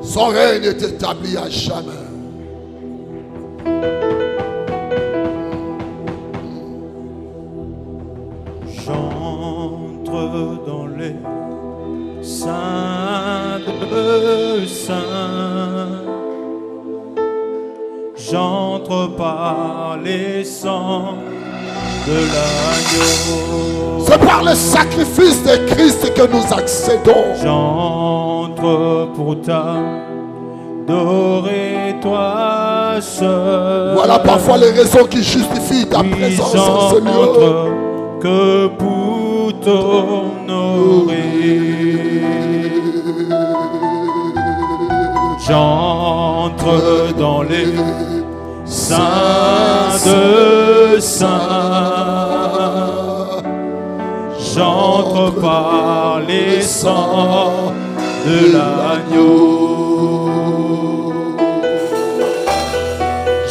Son règne est établi à jamais. J'entre dans les saints de saints. J'entre par les sangs de l'agneau. C'est par le sacrifice de Christ que nous accédons. J'entre pour t'adorer toi seul. Voilà parfois les raisons qui justifient ta présence en ce lieu. Que pour t'honorer. J'entre dans les saints de saints. J'entre par les sangs de l'agneau.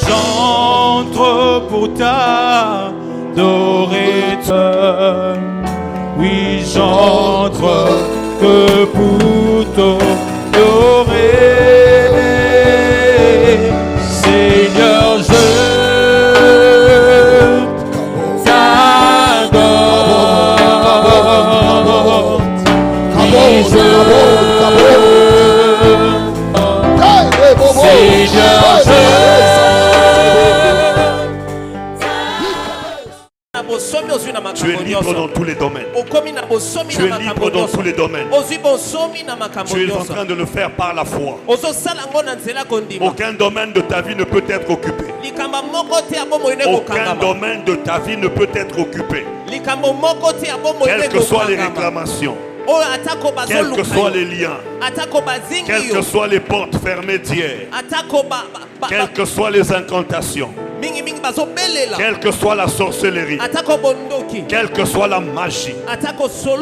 J'entre pour t'adorer seul. Oui, j'entre que pour t'adorer. Seigneur, je t'adore. Tu es libre dans tous les domaines. Tu es libre dans tous les domaines. Tu es en train de le faire par la foi. Aucun domaine de ta vie ne peut être occupé. Aucun domaine de ta vie ne peut être occupé. Quelles que soient les réclamations, quels que soient les liens, quelles que soient les portes fermées d'hier, quelles que soient les incantations, quelle que soit la sorcellerie, quelle que soit la magie,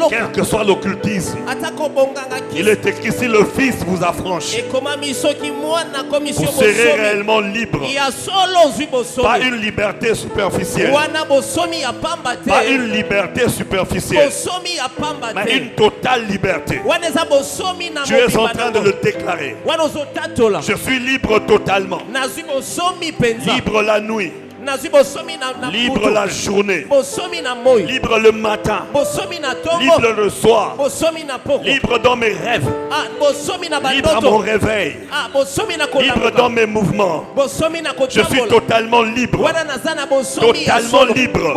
quel que soit l'occultisme, il est écrit: si le Fils vous a franchi, vous serez réellement libre. Pas une liberté superficielle, pas une liberté superficielle, mais une totale liberté. Tu es en train de le déclarer. Je suis libre totalement. Libre la nuit, libre la journée, libre le matin, libre le soir, libre dans mes rêves, libre à mon réveil, libre dans mes mouvements. Je suis totalement libre, totalement libre,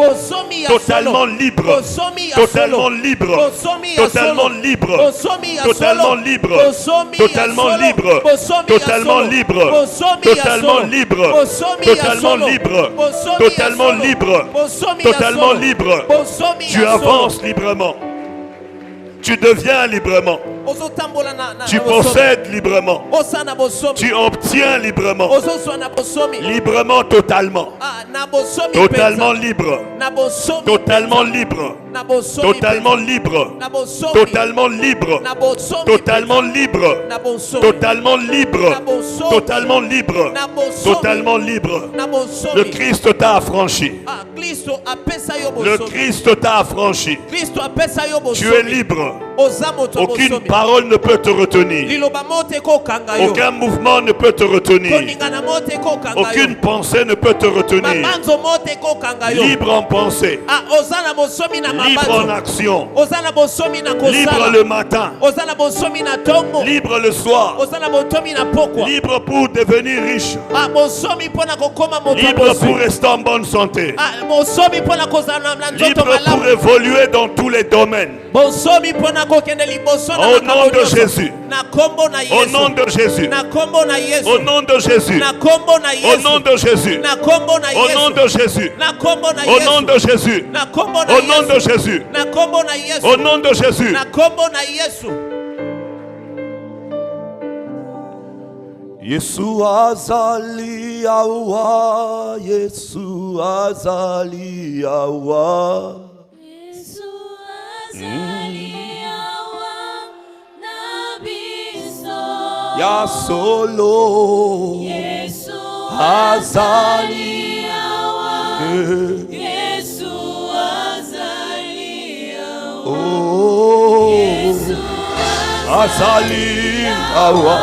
totalement libre, totalement libre, totalement libre, totalement libre, totalement libre, totalement libre, totalement libre, totalement libre, totalement libre, totalement libre. Tu avances librement. Tu deviens librement. Tu possèdes librement. Tu obtiens librement. Librement, totalement. Totalement libre. Totalement libre. Totalement libre. Totalement libre. Totalement libre. Totalement libre. Totalement libre. Totalement libre. Le Christ t'a affranchi. Le Christ t'a affranchi. Tu es libre. Aucune parole ne peut te retenir. Aucun mouvement ne peut te retenir. Aucune pensée ne peut te retenir. Libre en pensée. Libre en action. Libre le matin. Libre le soir. Libre pour devenir riche. Libre pour rester en bonne santé. Libre pour évoluer dans tous les domaines. Au nom de Jésus. Au nom de Jésus. Au nom de Jésus. Au nom de Jésus. Au nom de Jésus. Au nom de Jésus. Au nom de Jésus. Au nom de Jésus. Yesu azali awa, Yesu azali awa. Ya solo Yesu azali awa, Yesu azali awa, oh Yesu azali awa,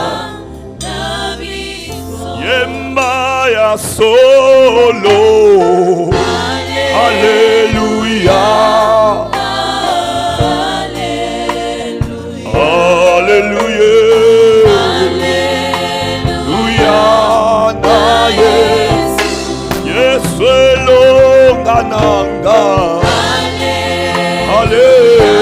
Yemba ya solo. Alléluia. Alléluia. Alléluia. Na Yesu. Yesu elonga nanga. Alléluia.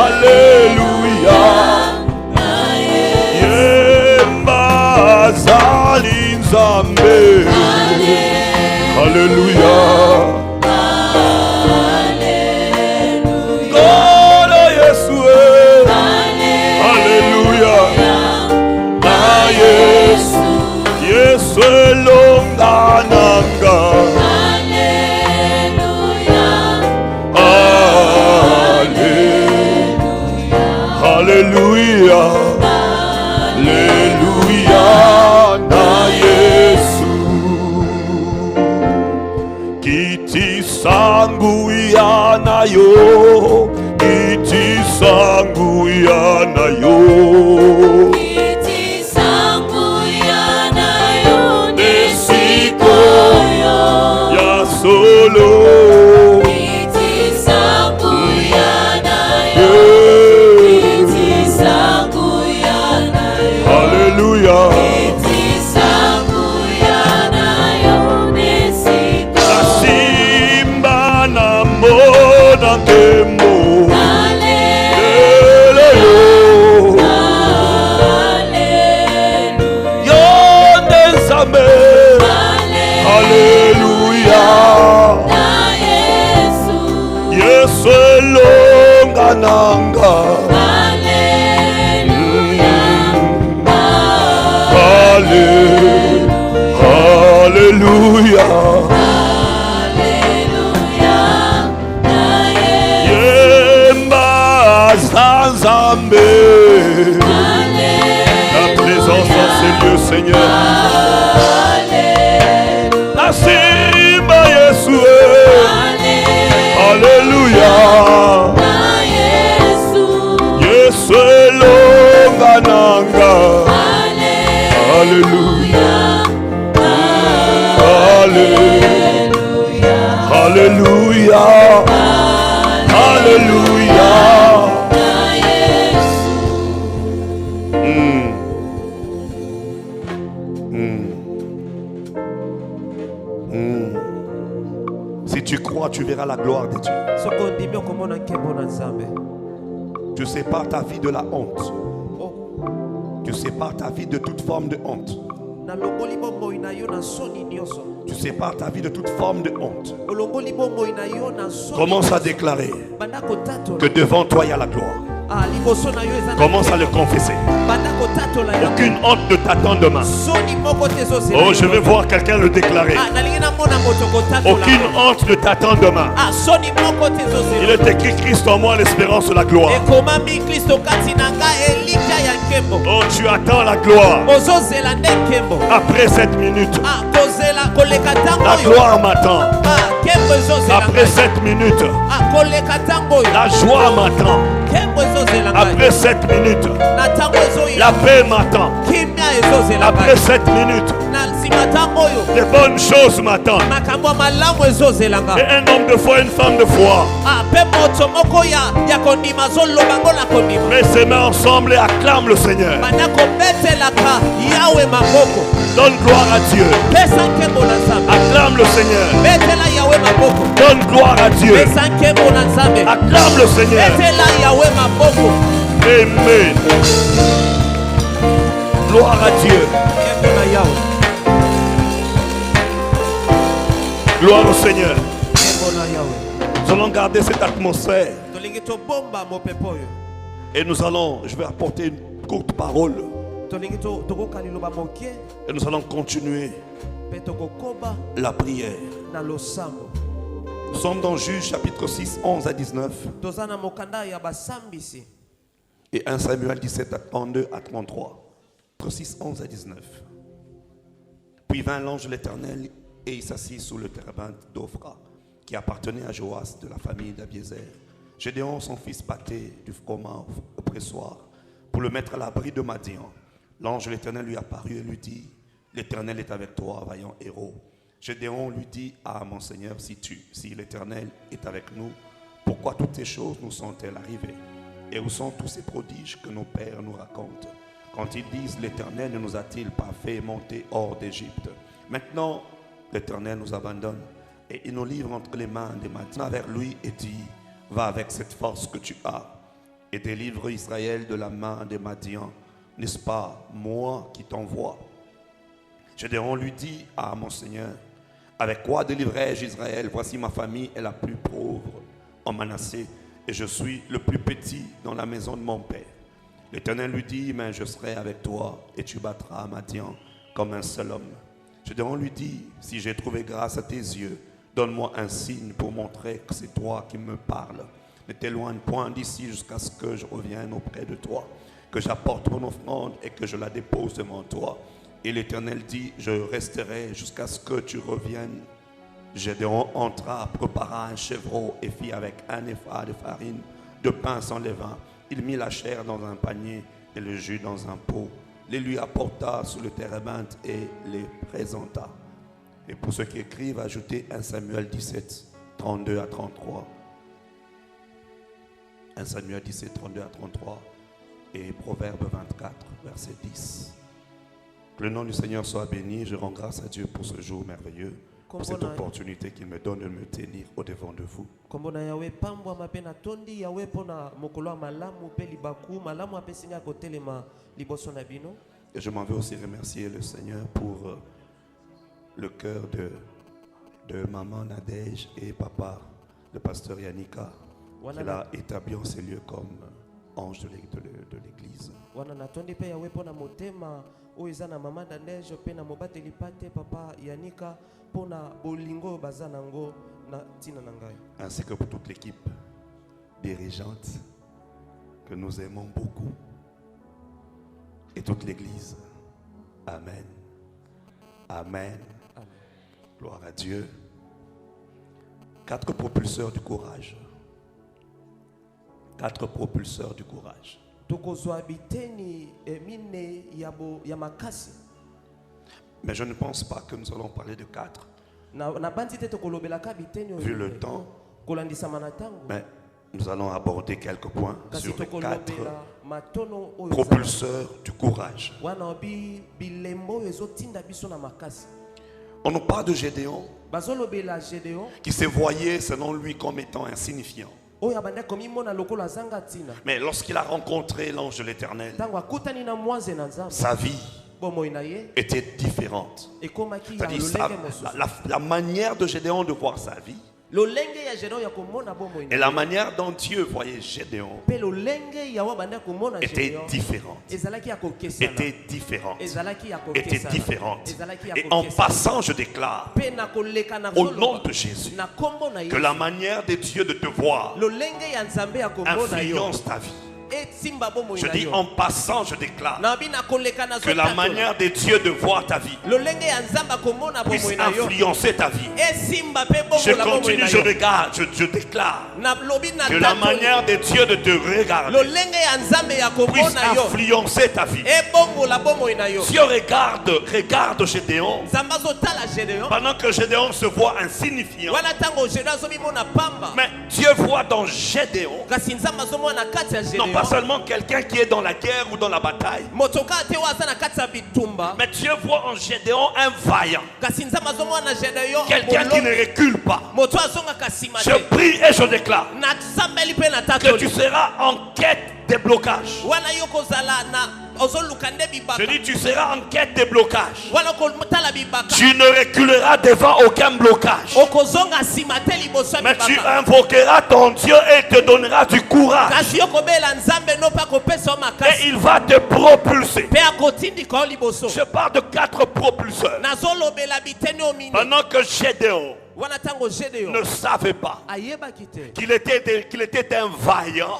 Alléluia. Yemba zali nzambe. Alléluia. Golo Yesu. Alléluia. Na Yesu. Yesu elonga nanga. Alléluia, Alléluia, na Yesu. Kiti sangu ya na yo, kiti sangu ya na yo. Kiti sangu ya na yo nesiko yo. Ya solo. Kiti sangu ya na yo. Alléluia. Nasimba na mona nkemo. Yonde nzambe. Alléluia. Yesu elonga nanga. Alléluia. Yemba zanzambe. La présence dans ces lieux, Seigneur. Nasimba Yesu. Alléluia. Yesu elonga nanga. Alléluia. Alléluia. Alléluia. Alléluia. Si tu crois, tu verras la gloire de Dieu. Tu sépares ta vie de la honte. Tu sépares ta vie de toute forme de honte. Tu sépares ta vie de toute forme de honte. Commence à déclarer que devant toi il y a la gloire. Commence à le confesser. Aucune honte ne t'attend demain. Oh, je vais voir quelqu'un le déclarer. Aucune honte ne t'attend demain. Il est écrit Christ en moi, l'espérance de la gloire. Oh, tu attends la gloire. Après cette minute, la gloire m'attend. Après cette minute, la joie m'attend. Après 7 minutes, la paix m'attend. Après 7 minutes, les bonnes choses m'attendent. Et un homme de foi, une femme de foi. Mets ses mains ensemble et acclame le Seigneur. Donne gloire à Dieu. Acclame le Seigneur. Donne gloire à Dieu. Acclame le Seigneur. Amen. Gloire à Dieu. Gloire au Seigneur. Nous allons garder cette atmosphère. Et nous allons, je vais apporter une courte parole. Et nous allons continuer la prière. Nous sommes dans Juge chapitre 6, 11 à 19. Et 1 Samuel 17, 32 à 33. 6, 11 à 19. Puis vint l'ange de l'Éternel et il s'assit sous le térébinthe d'Ophra, qui appartenait à Joas de la famille d'Abiézer, Gédéon, son fils, battait du froment au pressoir pour le mettre à l'abri de Madian. L'ange de l'Éternel lui apparut et lui dit, l'Éternel est avec toi, vaillant héros. Gédéon lui dit, ah mon Seigneur, si l'Éternel est avec nous, pourquoi toutes ces choses nous sont-elles arrivées? Et où sont tous ces prodiges que nos pères nous racontent? Quand ils disent, l'Éternel ne nous a-t-il pas fait monter hors d'Égypte? Maintenant, l'Éternel nous abandonne et il nous livre entre les mains des Madianites. Vers lui et dit, va avec cette force que tu as et délivre Israël de la main des Madians. N'est-ce pas moi qui t'envoie? Gédéon lui dit, ah mon Seigneur, avec quoi délivrerai-je Israël? Voici ma famille est la plus pauvre en Manassé et je suis le plus petit dans la maison de mon père. L'Éternel lui dit, mais je serai avec toi et tu battras Madian comme un seul homme. Gédéon lui dit, si j'ai trouvé grâce à tes yeux, donne-moi un signe pour montrer que c'est toi qui me parles. Ne t'éloigne point d'ici jusqu'à ce que je revienne auprès de toi, que j'apporte mon offrande et que je la dépose devant toi. Et l'Éternel dit, je resterai jusqu'à ce que tu reviennes. Gédéon entra, prépara un chevreau et fit avec un épha de farine, de pain sans levain. Il mit la chair dans un panier et le jus dans un pot. Les lui apporta sous le térébinthe et les présenta. Et pour ceux qui écrivent, ajoutez 1 Samuel 17, 32 à 33. 1 Samuel 17, 32 à 33 et Proverbe 24, verset 10. Que le nom du Seigneur soit béni. Je rends grâce à Dieu pour ce jour merveilleux, pour cette opportunité qu'il me donne de me tenir au devant de vous. Et je m'en vais aussi remercier le Seigneur pour le cœur de maman Nadège et papa, le pasteur Yannicka, qu'il a établi en ces lieux comme ange de l'église. Ainsi que pour toute l'équipe dirigeante que nous aimons beaucoup et toute l'église. Amen. Amen. Amen. Gloire à Dieu. 4 propulseurs du courage. 4 propulseurs du courage. Mais je ne pense pas que nous allons parler de 4. Vu le temps, mais nous allons aborder quelques points sur les 4 propulseurs du courage. On nous parle de Gédéon qui se voyait selon lui comme étant insignifiant. Mais lorsqu'il a rencontré l'ange de l'Éternel, sa vie était différente. C'est-à-dire la manière de Gédéon de voir sa vie et la manière dont Dieu voyait Gédéon était différente. Était différente. Était différente. Et en passant, je déclare au nom de Jésus que la manière de Dieu de te voir influence ta vie. Je dis en passant, je déclare que la manière de Dieu de voir ta vie puisse influencer ta vie. Je continue, je regarde, je déclare que la manière de Dieu de te regarder puisse influencer ta vie. Dieu regarde Gédéon pendant que Gédéon se voit insignifiant. Mais Dieu voit dans Gédéon non pas seulement quelqu'un qui est dans la guerre ou dans la bataille, mais Dieu voit en Gédéon un vaillant, quelqu'un qui ne recule pas. Je prie et je déclare que tu seras en quête de blocage. Je dis tu seras en quête de blocage. Tu ne reculeras devant aucun blocage. Mais tu invoqueras ton Dieu et te donnera du courage. Et il va te propulser. Je parle de 4 propulseurs. Pendant que Gédéon ne savait pas qu'il était un vaillant,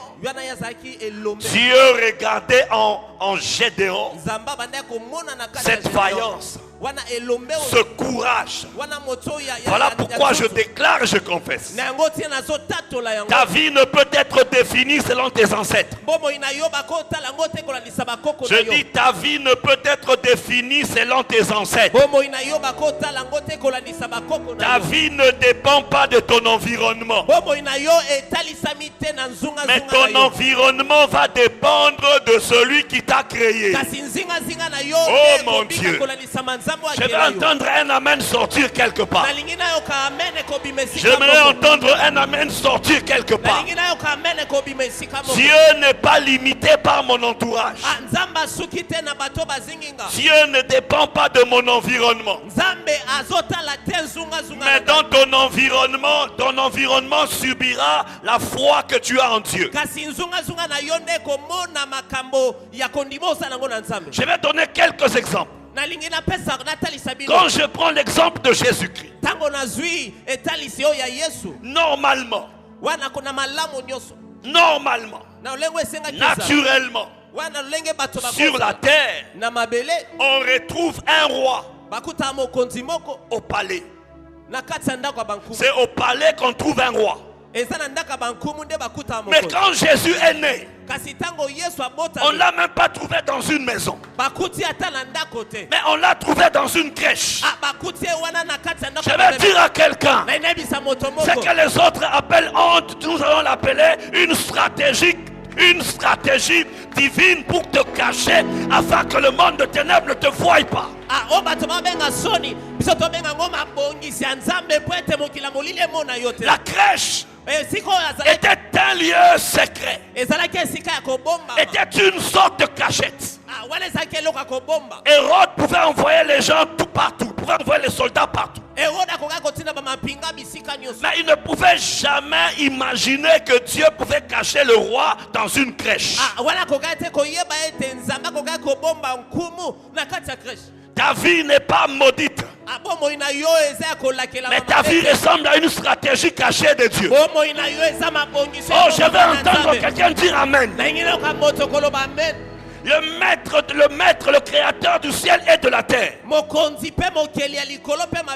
Dieu regardait en Gédéon cette vaillance. ce courage. Voilà pourquoi je déclare et je confesse. Ta vie ne peut être définie selon tes ancêtres. Je dis ta vie ne peut être définie selon tes ancêtres. Ta vie ne dépend pas de ton environnement. Mais ton environnement va dépendre de celui qui t'a créé. Oh mon Dieu. Je vais entendre un amen sortir quelque part. J'aimerais entendre un amen sortir quelque part. Dieu n'est pas limité par mon entourage. Dieu ne dépend pas de mon environnement. Mais dans ton environnement subira la foi que tu as en Dieu. Je vais donner quelques exemples. Quand je prends l'exemple de Jésus-Christ, normalement, naturellement, sur la terre, on retrouve un roi au palais. C'est au palais qu'on trouve un roi. Mais quand Jésus est né, on ne l'a même pas trouvé dans une maison. Mais on l'a trouvé dans une crèche. Je vais dire à quelqu'un, ce que les autres appellent honte, nous allons l'appeler une stratégie divine pour te cacher afin que le monde de ténèbres ne te voie pas. La crèche était un lieu secret, était une sorte de cachette. Hérode pouvait envoyer les gens tout partout, pouvait envoyer les soldats partout. Mais il ne pouvait jamais imaginer que Dieu pouvait cacher le roi dans une crèche. Ta vie n'est pas maudite. Mais ta vie ressemble à une stratégie cachée de Dieu. Oh, je vais entendre quelqu'un dire Amen. Le maître, le créateur du ciel et de la terre.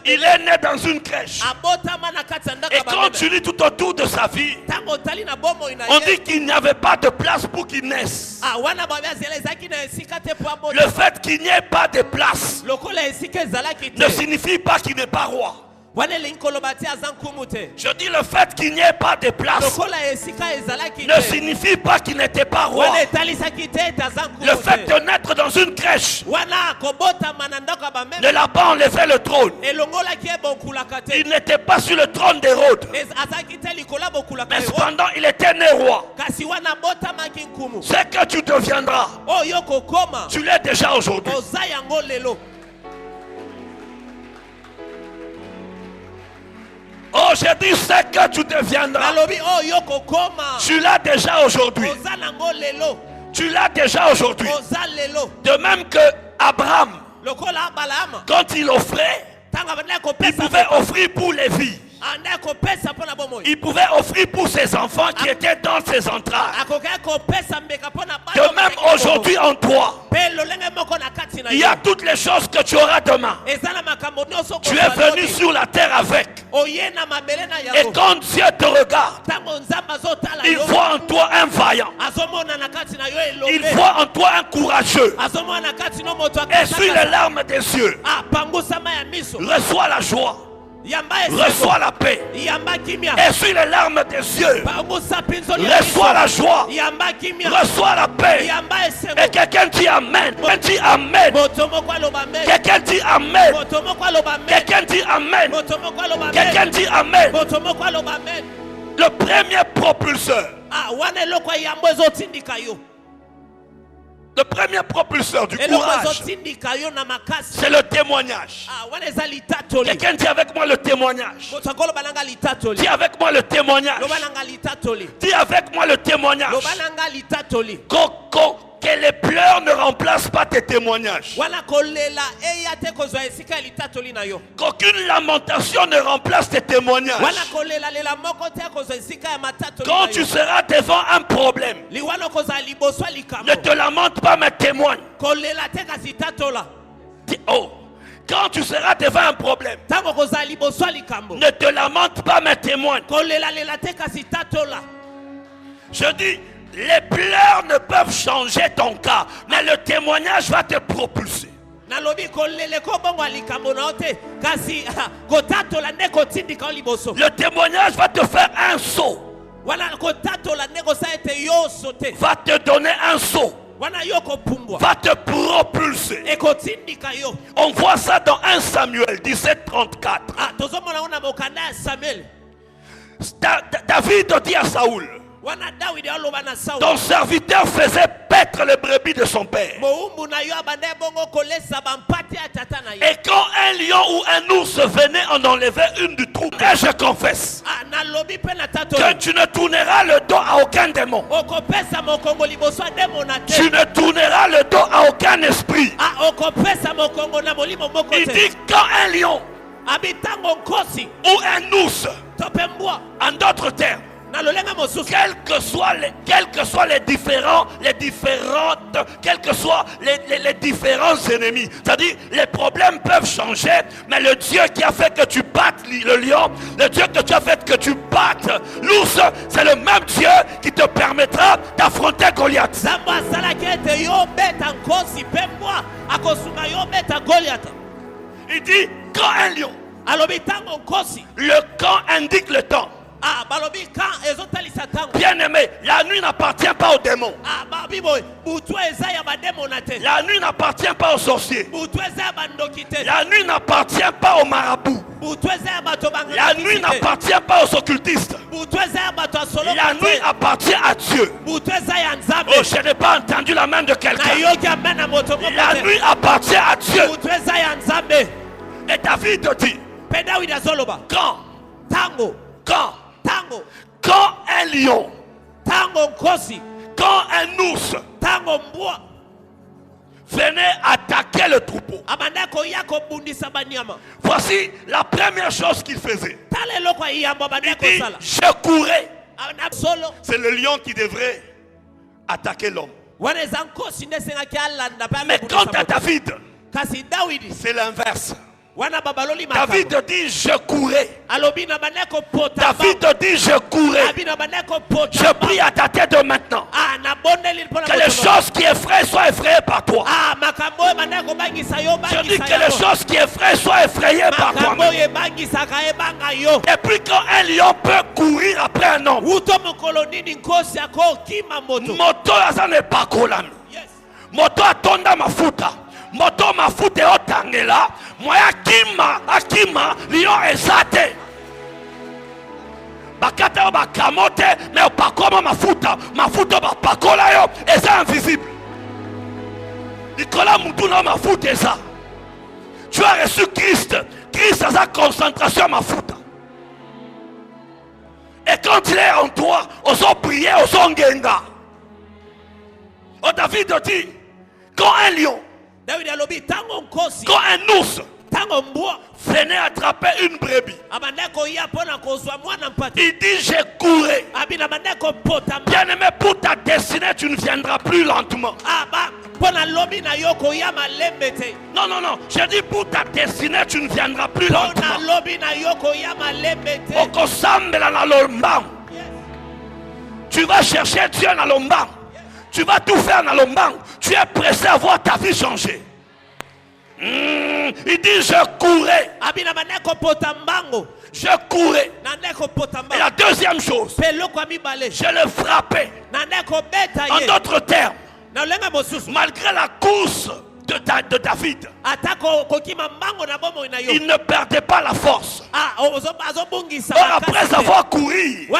Il est né dans une crèche. Et quand tu lis tout autour de sa vie, on dit qu'il n'y avait pas de place pour qu'il naisse. Le fait qu'il n'y ait pas de place ne signifie pas qu'il n'est pas roi. Je dis le fait qu'il n'y ait pas de place ne signifie pas qu'il n'était pas roi. Le fait de naître dans une crèche ne l'a pas enlevé le trône. Il n'était pas sur le trône d'Hérode. Mais cependant il était né roi. Ce que tu deviendras, tu l'es déjà aujourd'hui. Oh, j'ai dit ce que tu deviendras. Tu l'as déjà aujourd'hui. Tu l'as déjà aujourd'hui. De même que Abraham, quand il offrait, il pouvait offrir pour les vies. Il pouvait offrir pour ses enfants qui étaient dans ses entrailles. De même aujourd'hui en toi, il y a toutes les choses que tu auras demain. Tu es venu sur la terre avec. Et quand Dieu te regarde, il voit en toi un vaillant. Il voit en toi un courageux. Essuie les larmes des yeux. Reçois la joie. Reçois la paix. Essuie les larmes des yeux. Reçois la joie. Reçois la paix. Et quelqu'un dit Amen. Quelqu'un dit Amen. Quelqu'un dit Amen. Quelqu'un dit Amen. Quelqu'un dit Amen. Le premier propulseur. Le premier propulseur du courage, c'est le témoignage. Quelqu'un dit avec moi le témoignage. Dis avec moi le témoignage. Dis avec moi le témoignage. Que les pleurs ne remplacent pas tes témoignages. Qu'aucune lamentation ne remplace tes témoignages. Quand tu seras devant un problème, ne te lamente pas mais témoigne. Oh, Quand tu seras devant un problème, ne te lamente pas, mais témoigne. Je dis, les pleurs ne peuvent changer ton cas, mais le témoignage va te propulser. Le témoignage va te faire un saut. Va te donner un saut. Va te propulser. On voit ça dans 1 Samuel 17:34. David dit à Saoul, ton serviteur faisait paître les brebis de son père. Et quand un lion ou un ours venait en enlever une du trou, et je confesse que tu ne tourneras le dos à aucun démon. Tu ne tourneras le dos à aucun esprit. Il dit quand un lion ou un ours, en d'autres termes, quels que soient les différents ennemis, c'est-à-dire les problèmes peuvent changer, mais le Dieu qui a fait que tu battes le lion, le Dieu que tu as fait que tu battes l'ours, c'est le même Dieu qui te permettra d'affronter Goliath. Il dit quand un lion, le camp indique le temps. Bien aimé, la nuit n'appartient pas aux démons. La nuit n'appartient pas aux sorciers. La nuit n'appartient pas aux marabouts. La nuit n'appartient pas aux occultistes. La nuit appartient à Dieu. Oh, je n'ai pas entendu la main de quelqu'un. La nuit appartient à Dieu. Et David dit, quand un lion, quand un ours venait attaquer le troupeau, voici la première chose qu'il faisait. Il dit, je courais. C'est le lion qui devrait attaquer l'homme. Mais quant à David, c'est l'inverse. David dit je courais. David dit je courais. Je prie à ta tête de maintenant que les choses qui effraient soient effrayées par toi. Je dis que les choses qui effraient soient effrayées par toi. Et puis quand un lion peut courir après un homme, moto aza ne pakolami, moto atonda mafuta, moto mafuta otangela, moya akima lion ezate. Bakata yo bakamote, mais opakoma mafuta bapakola yo eza invisible. Nicolas Moutouna mafuta eza. Tu as reçu Christ a sa concentration mafuta. Et quand il est en toi, oso prier, oso ngenga. Oh, David dit, quand un lion, quand un ours venait attraper une brebis, il dit j'ai couru. Bien aimé, pour ta destinée tu ne viendras plus lentement. Non, je dis pour ta destinée tu ne viendras plus lentement. Tu vas chercher Dieu dans l'ombang. Tu vas tout faire dans l'ombang. Tu es pressé à voir ta vie changer. Il dit je courais. Je courais. Et la deuxième chose, je le frappais. En d'autres termes, malgré la course de David, il ne perdait pas la force. Or, après avoir couru,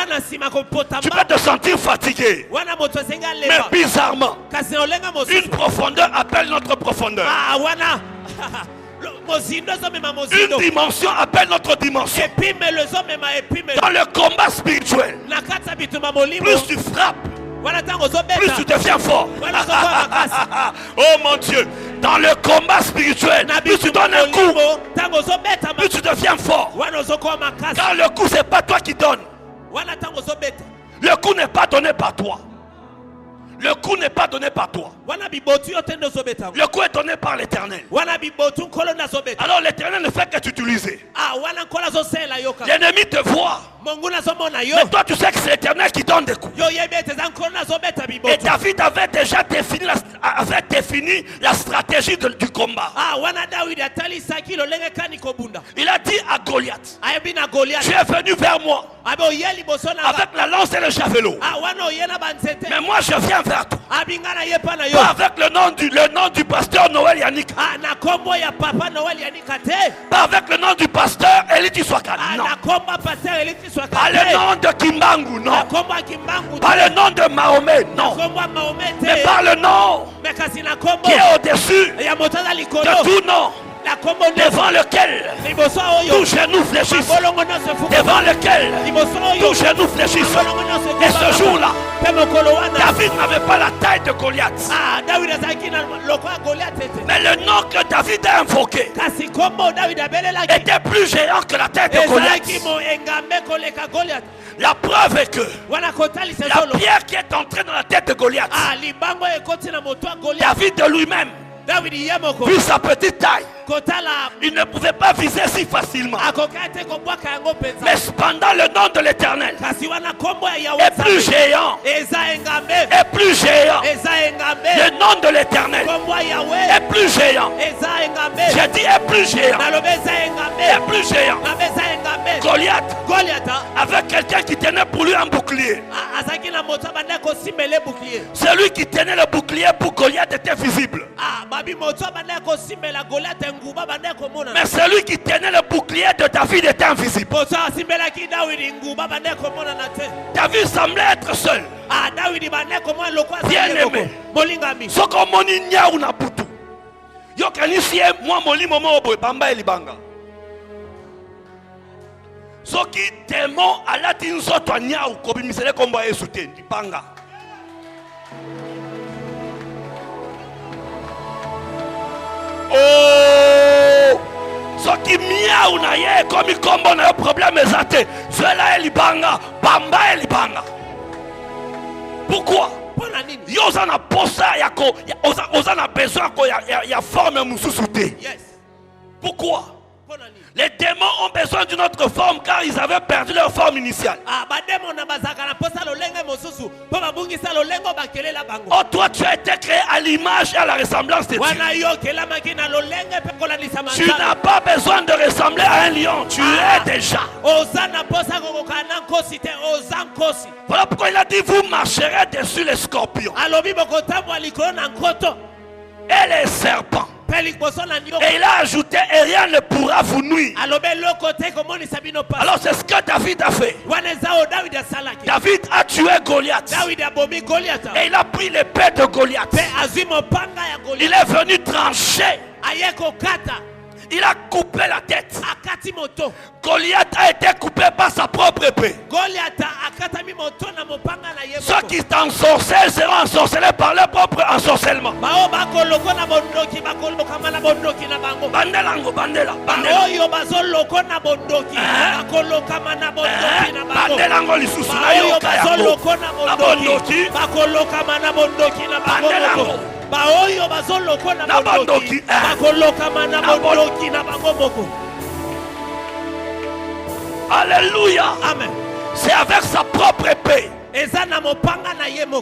tu peux te sentir fatigué. Mais bizarrement, une profondeur appelle notre profondeur. Une dimension appelle notre dimension. Dans le combat spirituel, plus tu frappes, plus tu deviens fort. Oh mon Dieu, dans le combat spirituel, plus tu donnes un coup, plus tu deviens fort. Car le coup, c'est pas toi qui donnes. Le coup n'est pas donné par toi. Le coup n'est pas donné par toi. Le coup est donné par l'Éternel. Alors l'Éternel ne fait que t'utiliser. L'ennemi te voit. Mais toi tu sais que c'est l'Éternel qui donne des coups. Et David avait déjà défini la stratégie du combat. Il a dit à Goliath, tu es venu vers moi avec la lance et le javelot. Mais moi je viens vers toi. Pas avec le nom du pasteur Noël Yannick. Pas avec le nom du pasteur Eliti Swakana. Non. Pas le nom de Kimbangu, non. Pas le nom de Mahomet, non. Mais par le nom qui est au-dessus de tout nom. Devant lequel tous genoux fléchissent. Devant lequel tous genoux fléchissent. Et ce jour-là, David n'avait pas la taille de Goliath. Mais le nom que David a invoqué était plus géant que la tête de Goliath. La preuve est que la pierre qui est entrée dans la tête de Goliath, David de lui-même, vu sa petite taille, il ne pouvait pas viser si facilement. Mais cependant le nom de l'Éternel est plus géant. Est plus géant. Le nom de l'Éternel est plus géant. J'ai dit est plus géant. Est plus géant. Goliath avec quelqu'un qui tenait pour lui un bouclier. Celui qui tenait le bouclier pour Goliath était visible. Mais celui qui tenait le bouclier de David était invisible. David semblait être seul. Bien aimé. Ce qu'on m'a dit, ou na butu. Yo kanisi moi moli momo obo bamba elibanga. Ce qui démon à la tinso to nya ou kobimisele komba esute ndipanga. Oh, ce qui miaou na ye comme il combo na problème ezate. Cela elibanga, bamba elibanga. Pourquoi? Yoza na posa yako, oza na besoin ko ya forme mususute. Pourquoi? Les démons ont besoin d'une autre forme car ils avaient perdu leur forme initiale. Oh, toi tu as été créé à l'image et à la ressemblance de Dieu. Tu n'as pas besoin de ressembler à un lion, tu es déjà. Voilà pourquoi il a dit vous marcherez dessus les scorpions et les serpents. Et il a ajouté et rien ne pourra vous nuire. Alors c'est ce que David a fait. David a tué Goliath. Et il a pris l'épée de Goliath. Il est venu trancher. Il a coupé la tête. Goliath a été coupé par sa propre épée. Ceux qui t'ensorcellent seront ensorcelés par leur propre ensorcellement. Bandelango, bandela, bandelango lisusu na yo kayango. Abondoki. Bandelango. Alléluia. Amen. C'est avec sa propre épée.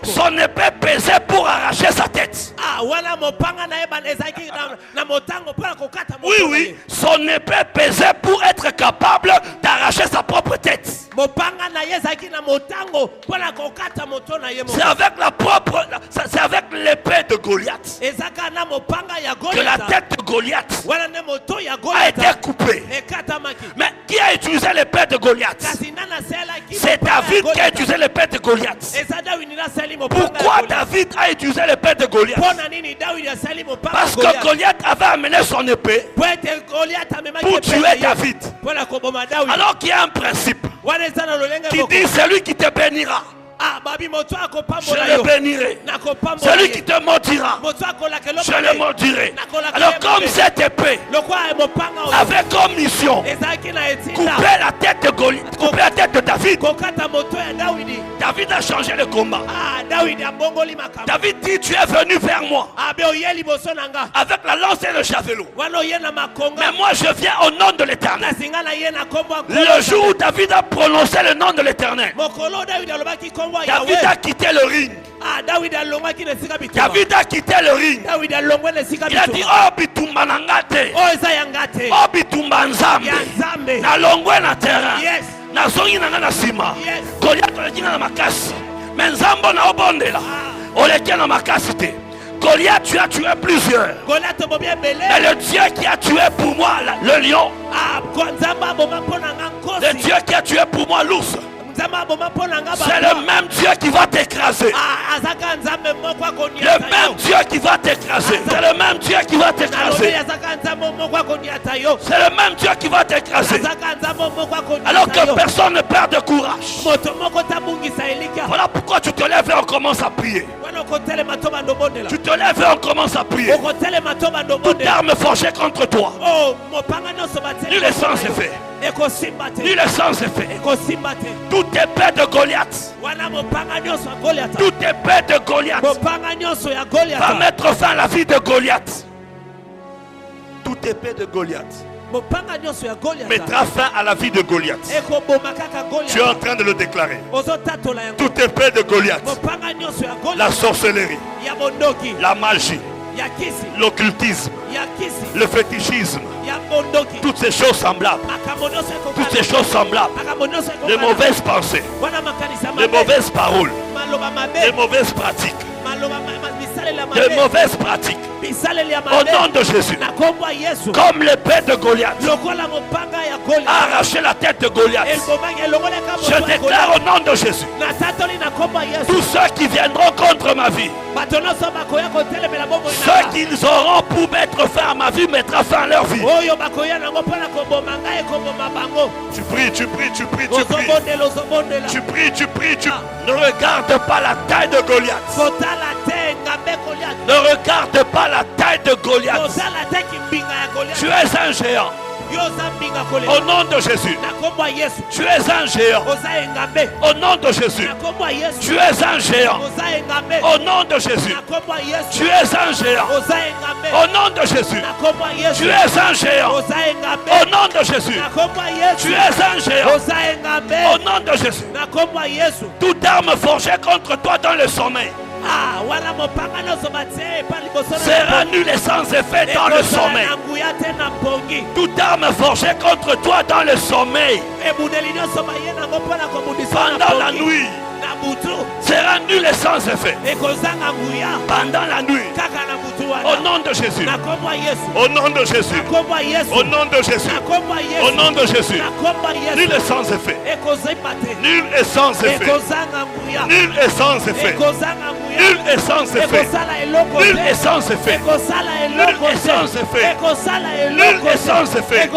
Son épée pesait pour arracher sa tête. Oui, oui. Son épée pesait pour être capable d'arracher sa propre tête. C'est avec l'épée de Goliath que la tête de Goliath a été coupée. Mais qui a utilisé l'épée de Goliath? C'est David qui a utilisé l'épée de Goliath. Pourquoi David a utilisé l'épée de Goliath? Parce que Goliath avait amené son épée pour tuer David. Alors qu'il y a un principe qui dit celui qui te bénira je le bénirai. Celui qui te maudira, je le maudirai. Alors comme cette épée avait comme mission couper la tête de Goliath, couper la tête de David. David a changé le combat. David dit, tu es venu vers moi avec la lance et le javelot. Mais moi je viens au nom de l'Éternel. Le jour où David a prononcé le nom de l'Éternel, David a quitté le ring. David a quitté le ring. Il a dit, oh bitumba nangate, oh bitumba nzambe, na longwe na terrain, na zongi nanga na sima. Goliath oleki na makasi, mais nzambo na obondela, oleki na makasi te. Goliath, tu as tué plusieurs. Mais le Dieu qui a tué pour moi le lion, le Dieu qui a tué pour moi l'ours, c'est le même Dieu qui va t'écraser. Le même Dieu qui va t'écraser. C'est le même Dieu qui va t'écraser. C'est le même Dieu qui va t'écraser. Alors que personne ne perd de courage. Voilà pourquoi tu te lèves et on commence à prier. Tu te lèves et on commence à prier. Toute arme forgée contre toi, nul est sans effet. Nul est sans effet. Toute épée de Goliath, toute épée de Goliath va mettre fin à la vie de Goliath. Toute épée de Goliath mettra fin à la vie de Goliath. Tu es en train de le déclarer. Toute épée de Goliath, la sorcellerie, la magie, l'occultisme, le fétichisme, toutes ces choses semblables, les mauvaises pensées, les mauvaises paroles, les mauvaises pratiques, au nom de Jésus, comme l'épée de Goliath a arraché la tête de Goliath, je déclare au nom de Jésus, tous ceux qui viendront contre ma vie, ceux qui auront pour mettre fin à ma vie, mettra fin à leur vie. Tu pries. Ne regarde pas la taille de Goliath. Ne regarde pas la taille de Goliath. Tu es un géant. Au nom de Jésus, tu es un géant. Au nom de Jésus, tu es un géant. Au nom de Jésus, tu es un géant. Au nom de Jésus, tu es un géant. Au nom de Jésus, tu es un géant. Au nom de Jésus, toute arme forgée contre toi dans le sommeil sera nulle et sans effet dans le sommeil. Toute arme forgée contre toi dans le sommeil pendant la nuit sera nulle et sans effet. Pendant la nuit, au nom de Jésus, au nom de Jésus, au nom de Jésus, au nom de Jésus, nul est sans effet. Nul est sans effet. Nul est sans effet. Nul est sans effet. Nul est sans effet. Nul est sans effet. Nul est sans effet.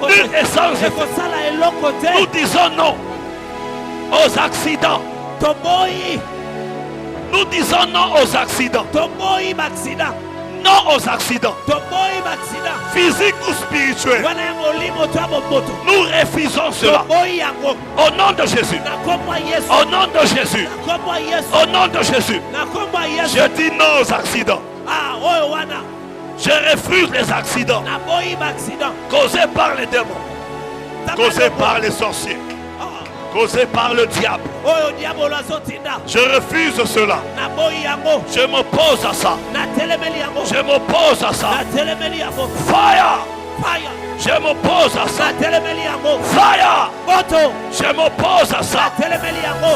Nul est sans effet. Nous disons non aux accidents. Nous disons non aux accidents. Non aux accidents. Physiques ou spirituels. Nous refusons cela. Au nom de Jésus. Au nom de Jésus. Au nom de Jésus. Je dis non aux accidents. Je refuse les accidents causés par les démons, causés par les sorciers, causés par le diable. Je refuse cela. Je m'oppose à ça. Je m'oppose à ça. Fire! Je m'oppose à ça. Fire! Je m'oppose à ça.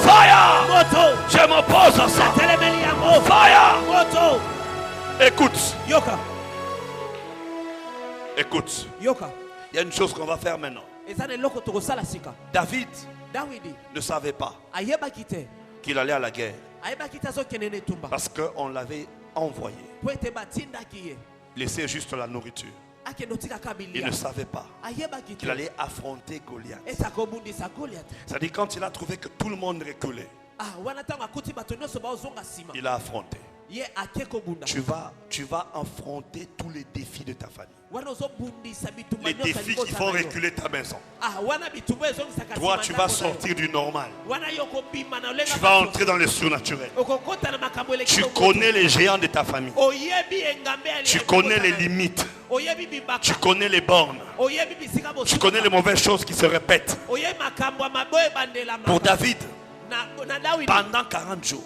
Fire! Je m'oppose à ça. Fire! Écoute. Écoute. Il y a une chose qu'on va faire maintenant. David ne savait pas qu'il allait à la guerre parce qu'on l'avait envoyé laisser juste la nourriture. Il ne savait pas qu'il allait affronter Goliath. C'est-à-dire quand il a trouvé que tout le monde reculait, Il a affronté. Tu vas affronter tous les défis de ta famille. Les défis qui font reculer ta maison. Toi, tu vas sortir du normal. Tu vas entrer dans le surnaturel. Tu connais les géants de ta famille. Tu connais les limites. Tu connais les bornes. Tu connais les mauvaises choses qui se répètent. Pour David, pendant 40 jours,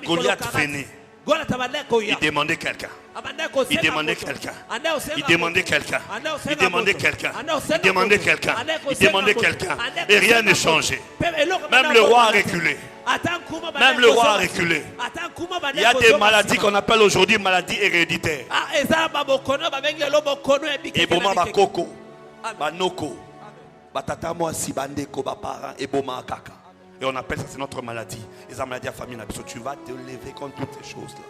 Goliath venait. Il demandait quelqu'un. Il demandait quelqu'un. Il demandait quelqu'un. Il demandait quelqu'un. Il demandait quelqu'un. Il demandait quelqu'un. Et rien n'est changé. Même le roi a reculé. Même le roi a reculé. Il y a des maladies qu'on appelle aujourd'hui maladies héréditaires. Eboma bakoko, banoko, batata mwasi bandeko bapara, eboma kaka. Et on appelle ça, c'est notre maladie. Les maladies à famille, tu vas te lever contre toutes ces choses-là.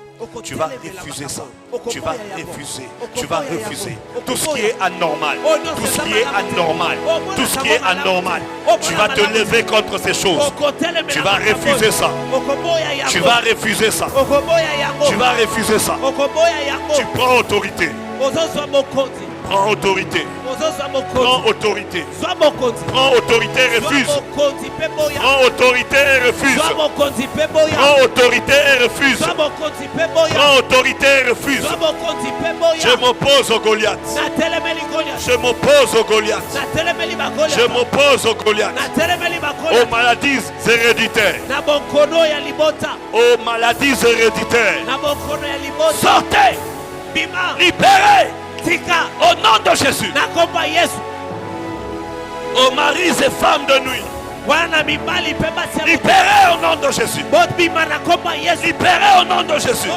Tu vas refuser ça. Tu vas refuser. Tu vas refuser. Tout ce qui est anormal. Tout ce qui est anormal. Tout ce qui est anormal. Tu vas te lever contre ces choses. Tu vas refuser ça. Tu vas refuser ça. Tu vas refuser ça. Tu prends autorité. Prends autorité. Prends autorité. Prends autorité et refuse. Prends autorité et refuse. Prends autorité et refuse. Prends autorité et refuse. Je m'oppose au Goliath. Je m'oppose au Goliath. Je m'oppose au Goliath. Aux maladies héréditaires. Aux maladies héréditaires. Sortez. Libérez. Au nom de Jésus. Aux maris et femmes de nuit. Libérez au nom de Jésus. Libérez au nom de Jésus.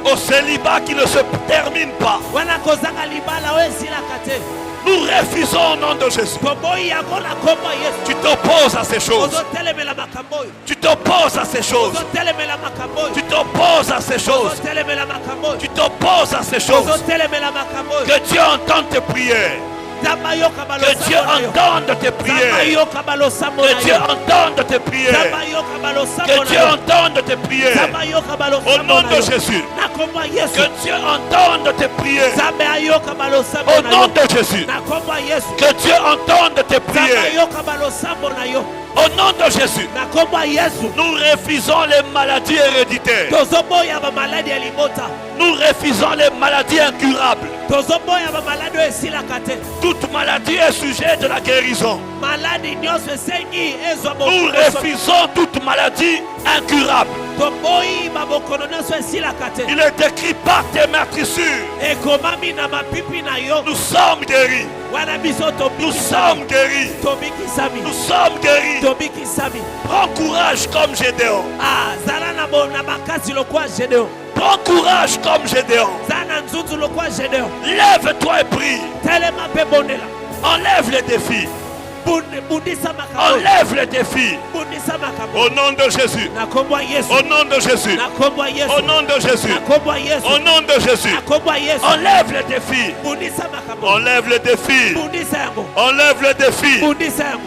Au célibat qui ne se termine pas. Nous refusons au nom de Jésus. Tu t'opposes à ces choses. Tu t'opposes à ces choses. Tu t'opposes à ces choses. Tu t'opposes à ces choses. Que Dieu entende tes prières. Que Dieu entende tes prières. Que Dieu entende tes prières. Que Dieu entende tes prières. Au nom de Jésus. Que Dieu entende tes prières. Au nom de Jésus. Que Dieu entende tes prières. Au nom de Jésus. Nous refusons les maladies héréditaires. Nous refusons les maladies incurables. Toute maladie est sujet de la guérison. Nous refusons toute maladie incurable. Il est écrit par tes meurtrissures. Nous sommes guéris. Nous sommes guéris. Nous sommes guéris. Prends courage comme Gédéon. Prends courage comme Gédéon. Lève-toi et prie. Enlève les défis. Enlève les défis. Au nom de Jésus. Au nom de Jésus. Au nom de Jésus. Au nom de Jésus. Enlève les défis. Enlève les défis. Enlève les défis.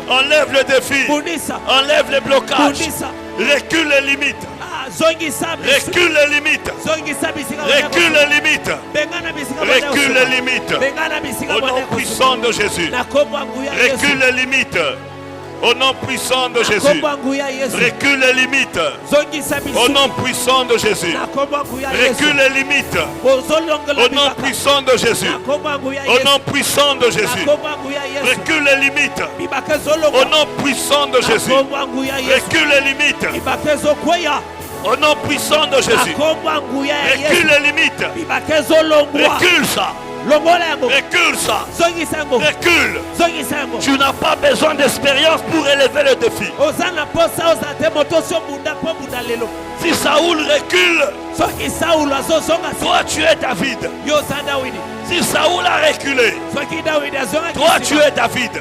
Enlève les défis. Enlève les blocages. Recule les limites. Recule les limites. Recule les limites. Recule les limites. Au nom puissant de Jésus. Recule les limites. Au nom puissant de Jésus. Recule les limites. Au nom puissant de Jésus. Recule les limites. Au nom puissant de Jésus. Au nom puissant de Jésus. Recule les limites. Au nom puissant de Jésus. Recule les limites. Au nom puissant de Jésus. Recule les limites. Recule ça. Recule ça. Recule. Tu n'as pas besoin d'expérience pour élever le défi. Si Saoul recule, toi tu es David. Si Saoul a reculé, toi tu es David.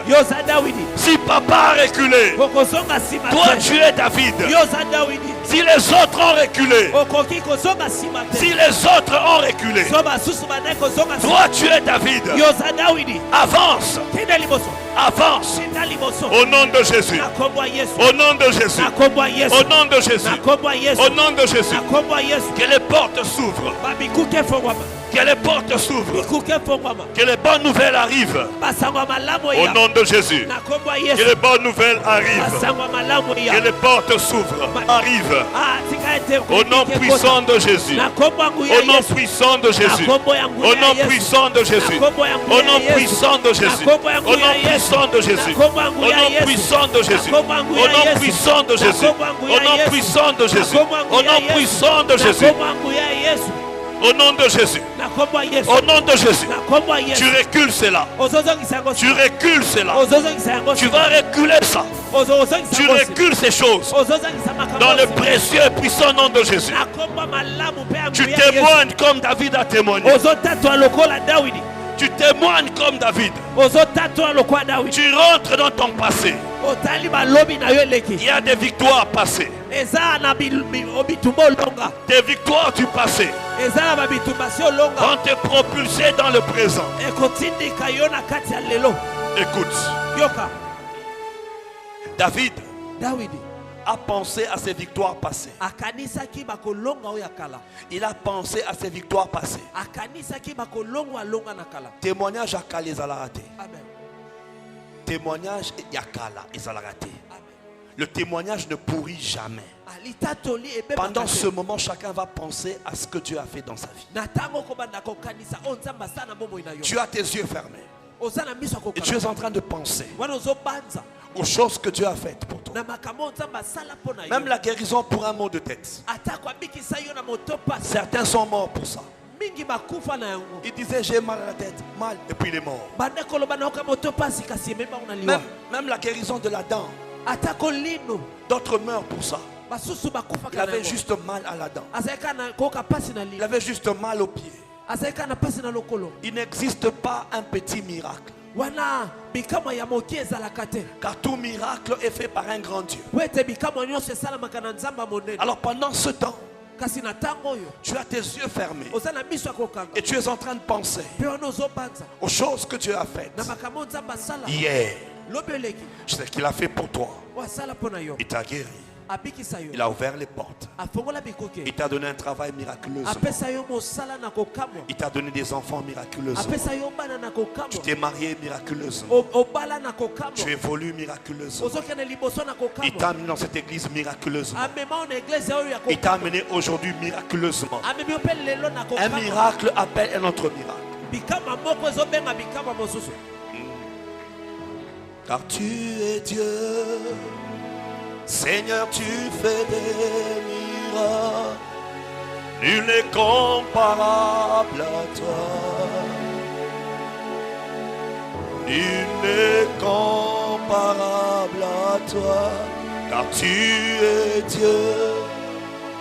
Si papa a reculé, toi tu es David. Si les autres ont reculé, si les autres ont reculé, toi tu es David. Avance. Avance. Au nom de Jésus. Au nom de Jésus. Au nom de Jésus. Au nom de Jésus. Que les portes s'ouvrent. Que les portes s'ouvrent. Que les bonnes nouvelles arrivent. Au nom de Jésus. Que les bonnes nouvelles arrivent. Que les portes s'ouvrent. Arrivent. Au nom puissant de Jésus. Au nom puissant de Jésus. Au nom puissant de Jésus. Au nom puissant de Jésus. Au nom puissant de Jésus. Au nom puissant de Jésus. Au nom puissant de Jésus. Au nom puissant de Jésus. Au nom puissant de Jésus. Au nom de Jésus. Au nom de Jésus. Tu recules cela. Tu recules cela. Tu vas reculer ça. Tu recules ces choses. Dans le précieux et puissant nom de Jésus. Tu témoignes comme David a témoigné. Tu témoignes comme David. Tu rentres dans ton passé. Il y a des victoires passées. Des victoires du passé vont te propulser dans le présent. Écoute. David a pensé à ses victoires passées. Il a pensé à ses victoires passées. Témoignage à Kala Ezalaraté. Témoignage Yakala Ezalaraté. Le témoignage ne pourrit jamais. Pendant ce moment, chacun va penser à ce que Dieu a fait dans sa vie. Tu as tes yeux fermés. Et tu es en train de penser aux choses que Dieu a faites pour toi. Même la guérison pour un mot de tête. Certains sont morts pour ça. Il disait j'ai mal à la tête, mal, et puis il est mort. Même la guérison de la dent. D'autres meurent pour ça. Il avait juste mal à la dent. Il avait juste mal au pied. Il n'existe pas un petit miracle. Car tout miracle est fait par un grand Dieu. Alors pendant ce temps, tu as tes yeux fermés et tu es en train de penser aux choses que Dieu a faites hier. C'est ce qu'il a fait pour toi. Il t'a guéri. Il a ouvert les portes. Il t'a donné un travail miraculeusement. Il t'a donné des enfants miraculeusement. Tu t'es marié miraculeusement. Tu évolues miraculeusement. Il t'a amené dans cette église miraculeusement. Il t'a amené aujourd'hui miraculeusement. Un miracle appelle un autre miracle. Car tu es Dieu. Seigneur, tu fais des miracles, nul n'est comparable à toi. Nul n'est comparable à toi, car tu es Dieu.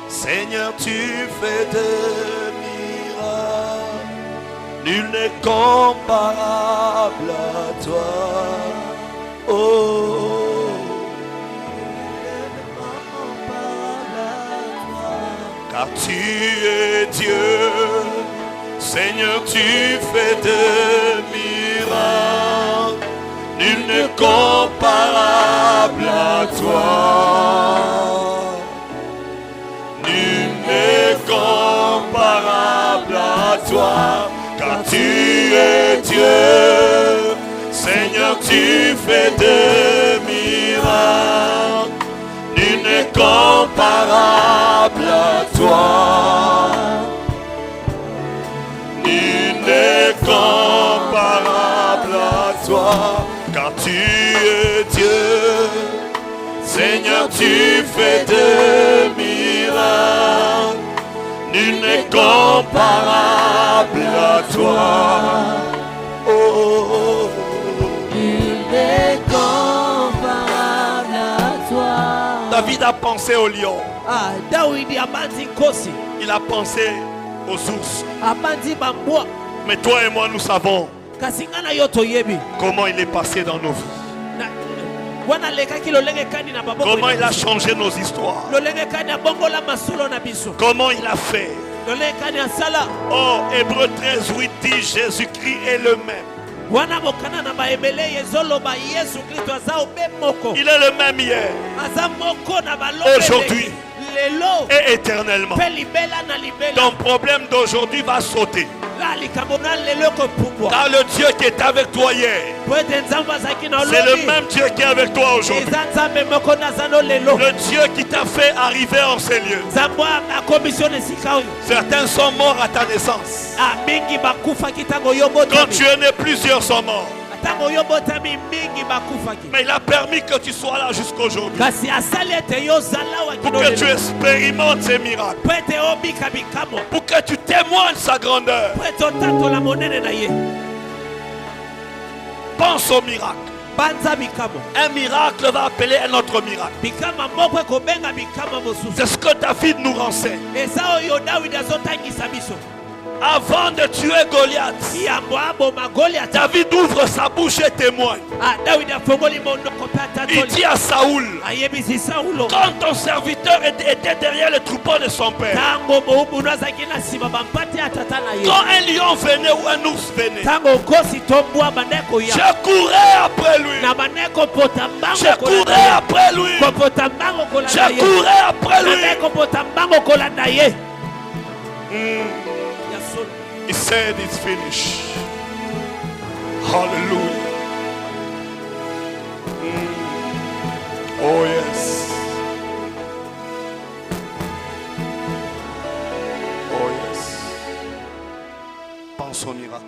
Seigneur, tu fais des miracles, nul n'est comparable à toi. Oh. Car tu es Dieu, Seigneur, tu fais des miracles, nul n'est comparable à toi. Nul n'est comparable à toi, car tu es Dieu, Seigneur, tu fais des miracles, nul n'est comparable à toi. Nul n'est comparable à toi, car tu es Dieu. Seigneur, tu fais des miracles, nul n'est comparable à toi. Oh, oh, oh. Nul n'est comparable à toi. David a pensé au lion. Il a pensé aux ours. Mais toi et moi, nous savons comment il est passé dans nos vies. Comment il a changé nos histoires. Comment il a fait. Oh, Hébreux 13, 8 dit Jésus-Christ est le même. Il est le même hier, aujourd'hui et éternellement. Ton problème d'aujourd'hui va sauter. Car le Dieu qui est avec toi hier, c'est le même Dieu qui est avec toi aujourd'hui. Le Dieu qui t'a fait arriver en ces lieux. Certains sont morts à ta naissance. Quand tu es né, plusieurs sont morts. Mais il a permis que tu sois là jusqu'aujourd'hui. Pour que tu expérimentes ces miracles. Pour que tu témoignes sa grandeur. Pense au miracle. Un miracle va appeler un autre miracle. C'est ce que David nous renseigne. Avant de tuer Goliath, David ouvre sa bouche et témoigne. Il dit à Saoul, quand ton serviteur était derrière le troupeau de son père, quand un lion venait ou un ours venait, je courais après lui. Je courais après lui. Je courais après lui. He said it's finished. Hallelujah. Oh yes. Oh yes. Pense au miracle.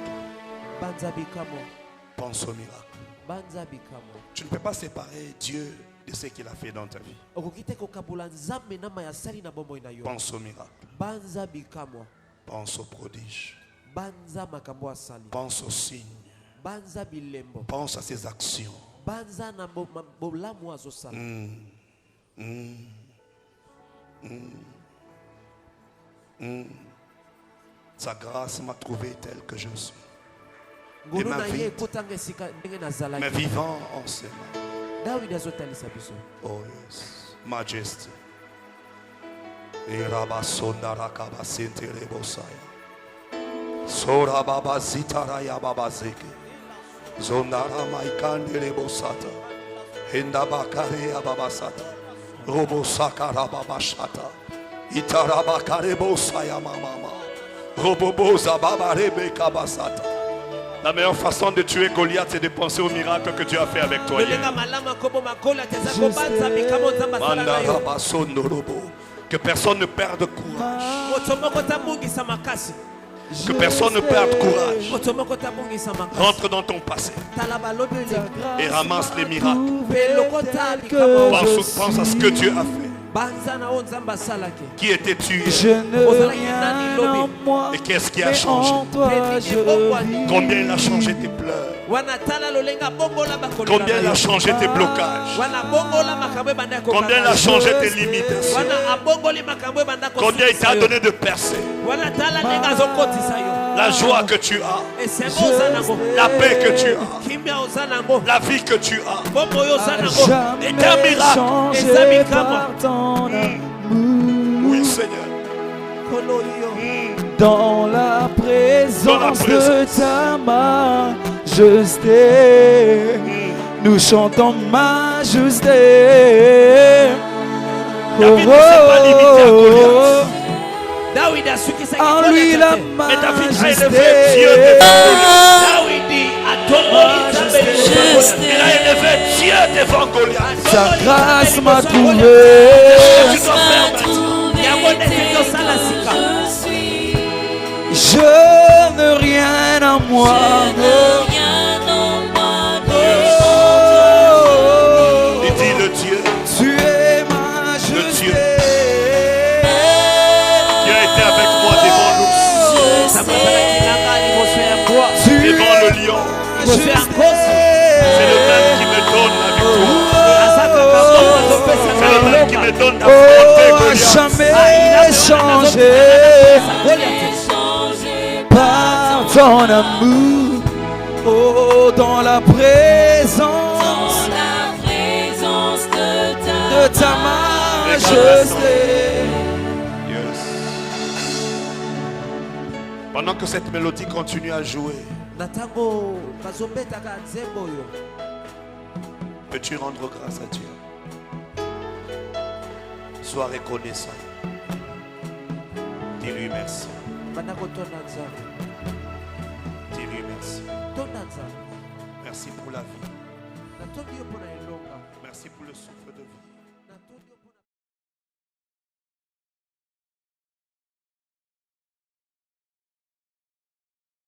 Pense au miracle. Tu ne peux pas séparer Dieu de ce qu'il a fait dans ta vie. Pense au miracle. Pense au prodige. Pense aux signes. Pense à ses actions. Sa grâce m'a trouvé tel que je suis. Et ma vie, mais vivant en ses mains. Oh yes, majesté. Sora baba zitara ya baba zeke. Zondara maikande lebo sata. Henda bakare ya baba sata. Robo sakara baba shata. Itara bakare bosa ya mama. Robo boza baba rebe kabasata. La meilleure façon de tuer Goliath, c'est de penser au miracle que Dieu a fait avec toi. Que personne ne perde courage. Que personne ne perde courage. Rentre dans ton passé et ramasse les miracles. Pense à ce que Dieu a fait. Qui étais-tu? Je ne rien en moi, et qu'est-ce qui a changé? Combien il a changé tes pleurs? Combien il a changé tes blocages? Combien il a changé tes limitations? Combien il t'a donné de percer? La joie que tu as, la paix que tu as, la vie que tu as, est un miracle. Oui, Seigneur. Dans la présence de ta majesté, nous chantons majesté. David ne s'est pas limité à Goliath. En lui la Mais David a élevé majesté. Dieu il a élevé Dieu devant Goliath. Sa grâce m'a trouvé. Qu'est-ce que tu dois faire maintenant? Je ne rien en moi. Il dit le Dieu Tu es majesté. qui a été avec moi devant l'ours, devant le lion. C'est le même qui me donne la victoire. C'est le même qui me donne d'affronter Goliath. Jamais changé par ton ton amour. Oh, dans la présence de ta majesté. Yes. Pendant que cette mélodie continue à jouer, peux-tu rendre grâce à Dieu? Sois reconnaissant. Dis-lui merci. Dis-lui merci. Merci pour la vie. Merci pour le souffle de vie.